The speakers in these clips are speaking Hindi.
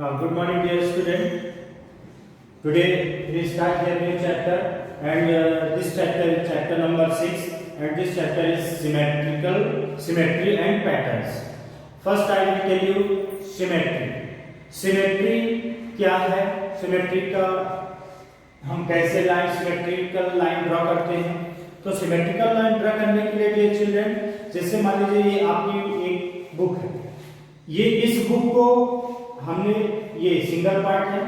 Now, good morning, dear student. Today we start here new chapter, and this chapter is chapter number 6, and this chapter is symmetry and patterns. First, I will tell you symmetry. Symmetry क्या है? Symmetry का हम कैसे सिमेट्रिकल लाइन ड्रॉ करते हैं? तो सिमेट्रिकल लाइन ड्रॉ करने के लिए डियर चिल्ड्रन, जैसे मान लीजिए ये आपकी एक बुक है, ये इस बुक को हमने, ये सिंगल पार्ट है,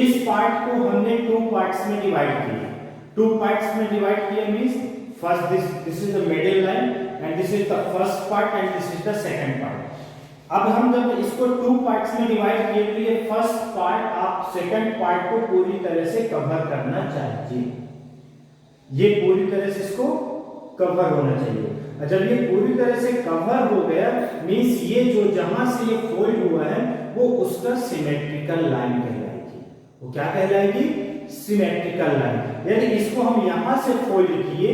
इस पार्ट को हमने टू पार्ट्स में डिवाइड किया। टू पार्ट्स में डिवाइड किया means first this is the middle line and this is the first part and this is the second part. अब हम जब इसको टू पार्ट्स में डिवाइड किए तो ये फर्स्ट पार्ट आप सेकंड पार्ट को पूरी तरह से कवर करना चाहिए, ये पूरी तरह से इसको कवर होना चाहिए। जब ये पूरी तरह से कवर हो गया मींस ये जो जहां से ये फोल्ड हुआ है वो उसका सिमेट्रिकल लाइन कहलाएगी। वो क्या कहलाएगी? Symmetrical line. यदि इसको हम यहां से फोल्ड किए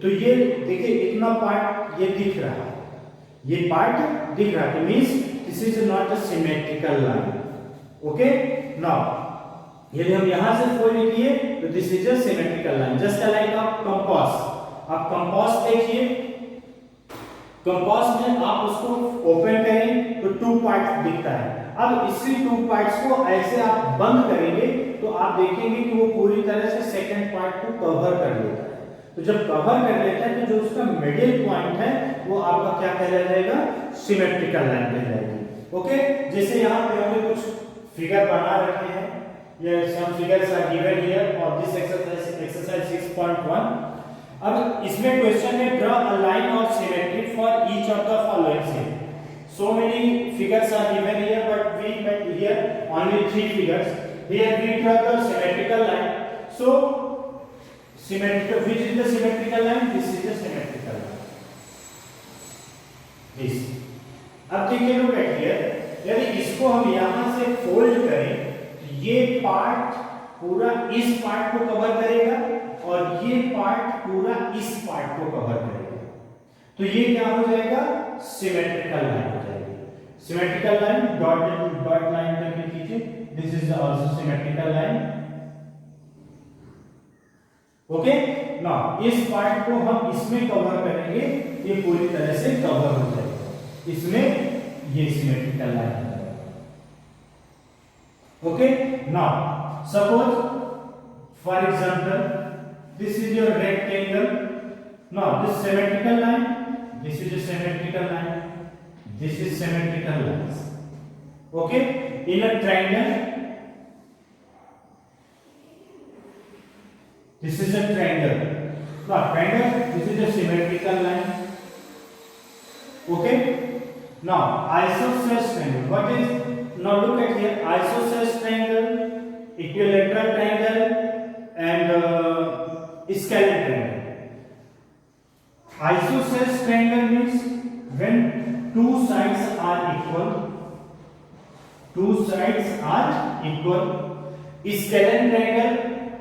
तो ये देखिए इतना पार्ट ये दिख रहा है, ये पार्ट दिख रहा है, means this is not a symmetrical line. Okay, now यदि हम यहां से फोल्ड किए तो this is a symmetrical line, just like a compass. आप कंपास देखिए, कंपास में आप उसको ओपन करें तो टू पार्ट दिखता है। अब इसी टू पार्ट्स को ऐसे आप बंद करेंगे तो आप देखेंगे कि वो पूरी तरह से सेकंड पार्ट को कवर कर लेता है। तो जब कवर कर लेता है तो जो उसका मिडिल पॉइंट है वो आपका क्या कहलाया जाएगा? सिमेट्रिकल लाइन कहलाएगी। ओके, जैसे यहाँ पे हमने कुछ फिगर बना रखे हैं, ये some figures are given here और दिस एक्सरसाइज 6.1। अब इसमें क्वेश्चन है draw a line of symmetry for each of the following same. So many figures are given here, but we met here only 3 figures. Here we draw the symmetrical line. So, symmetrical. Which is the symmetrical line? This is the symmetrical line. This. अब देखिए look at here. यदि इसको हम यहाँ से फोल्ड करें, तो ये पार्ट पूरा इस पार्ट को कवर करेगा और ये पार्ट पूरा इस पार्ट को कवर करेगा। तो ये क्या हो जाएगा? सिमेट्रिकल लाइन हो जाएगी। सिमेट्रिकल लाइन डॉट लाइन करके कीजिए, this is also symmetrical line. Okay, now इस पार्ट को हम इसमें कवर करेंगे, ये पूरी तरह से कवर हो जाएगा, इसमें ये सिमेट्रिकल लाइन हो जाएगा। Okay, now suppose for example this is your rectangle, now this symmetrical line, this is a symmetrical line, this is symmetrical lines. Okay, in a triangle, this is a triangle. Now triangle, this is a symmetrical line. Okay, now isosceles triangle, what is? Now look at here, isosceles triangle, equilateral triangle and scalene triangle. Isosceles triangle means when two sides are equal. Two sides are equal. Scalene triangle,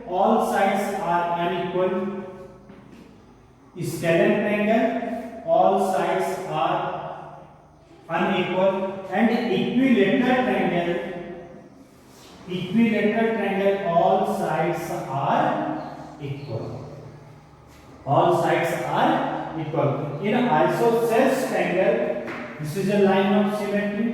all sides are unequal. Scalene triangle, all sides are unequal. And equilateral triangle, all sides are equal. All sides are equal. In an isosceles triangle, this is a line of symmetry.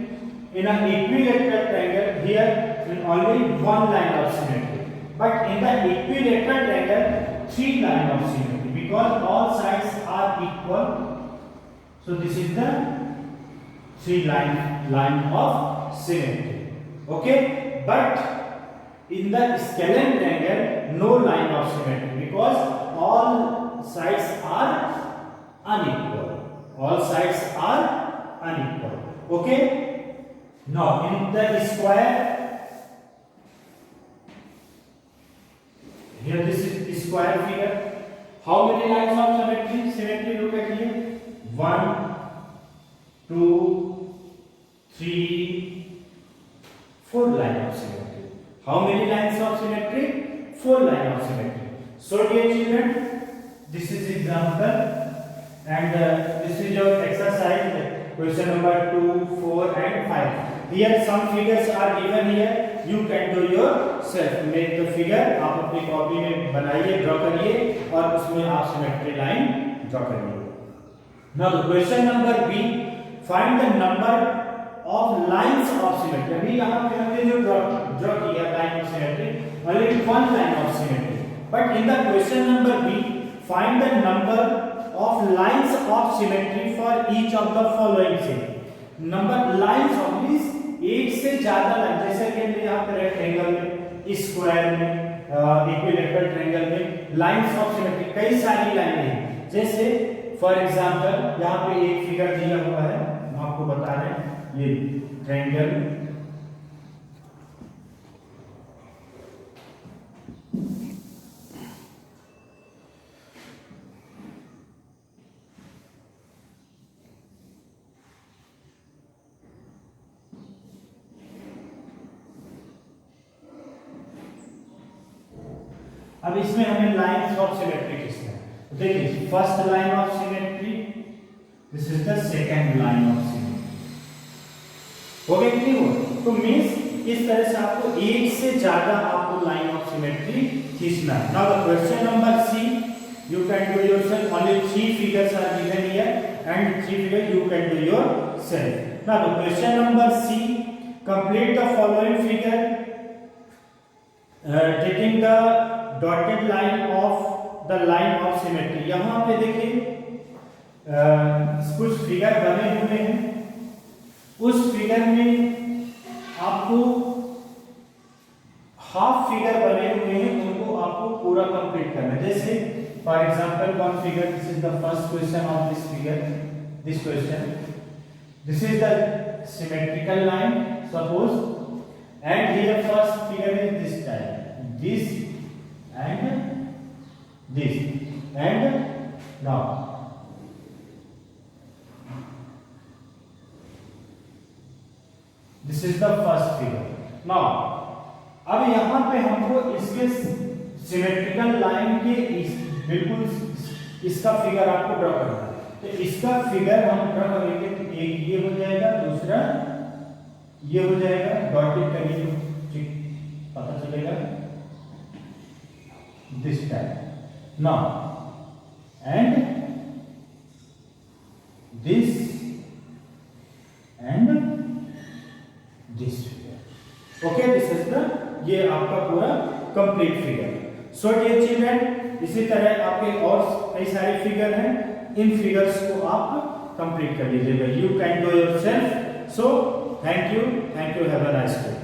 In an equilateral triangle, here is only one line of symmetry. But in the equilateral triangle, 3 lines of symmetry because all sides are equal. So this is the 3 line of symmetry. Okay, but in the scalene triangle, no line of symmetry because all sides are unequal. All sides are unequal. Okay, now in the square, here this is square figure. How many lines of symmetry? Look at here, 1 2 3 4 lines of symmetry. How many lines of symmetry? 4 lines of symmetry. So dear children, this is example and this is your exercise question number 2, 4 and 5. Here some figures are given here. You can do yourself. Make the figure. आप अपनी कॉपी में बनाइए, ड्रॉ करिए और उसमें आप सिमेट्री लाइन ड्रॉ करिए. Now the question number B. Find the number of lines of symmetry. अभी यहाँ पे हमने जो ड्रॉ किया line of symmetry, only one line of symmetry. But in the question number B, find the number of lines of symmetry for each of the following say. Number lines of means एक से ज्यादा लाइन, जैसे कि हमने यहाँ पे रेक्टेंगल में, स्क्वायर में, इक्विलेटरल ट्रायंगल में लाइंस ऑफ सिमेट्री कई सारी लाइनें हैं. जैसे फॉर एग्जांपल यहाँ पे एक फिगर दिया हुआ है, हम आपको बता रहे हैं, ये ट्रायंगल अब इसमें हमें लाइंस ऑफ सिमेट्री किसने देखिए first line of symmetry, this is the second line of symmetry. हो गया कि नहीं हुआ? तो मींस इस तरह से आपको एक से ज्यादा आपको लाइन ऑफ सिमेट्री खींचना है. Now the question number C, you can do yourself. Only 3 figures are given here and 3 figures you can do yourself. Now the question number C, complete the following figure taking the dotted line of the line of symmetry. यहाँ पे देखिए कुछ फिगर बने हुए हैं, उस फिगर में आपको हाफ फिगर बने हुए हैं, उनको आपको पूरा कंप्लीट करना है. जैसे for example one figure, this is the first question of this figure, this question, this is the symmetrical line suppose, and here first figure is this type, this and this, and now this is the first figure. Now अब यहाँ पे हमको इसके सिमेट्रिकल लाइन के बिल्कुल इसका फिगर आपको ड्रॉ करना है. तो इसका फिगर हम ड्रॉ करेंगे तो एक ये हो जाएगा, दूसरा ये हो जाएगा, डॉटेड करिए तो पता चलेगा this type. Now and this and this figure. Okay, this is the, ये आपका पूरा complete figure. So dear children, इसी तरह आपके और कई सारे फिगर हैं, इन फिगर्स को आप कंप्लीट कर लीजिएगा. You can do yourself. So thank you, have a nice day.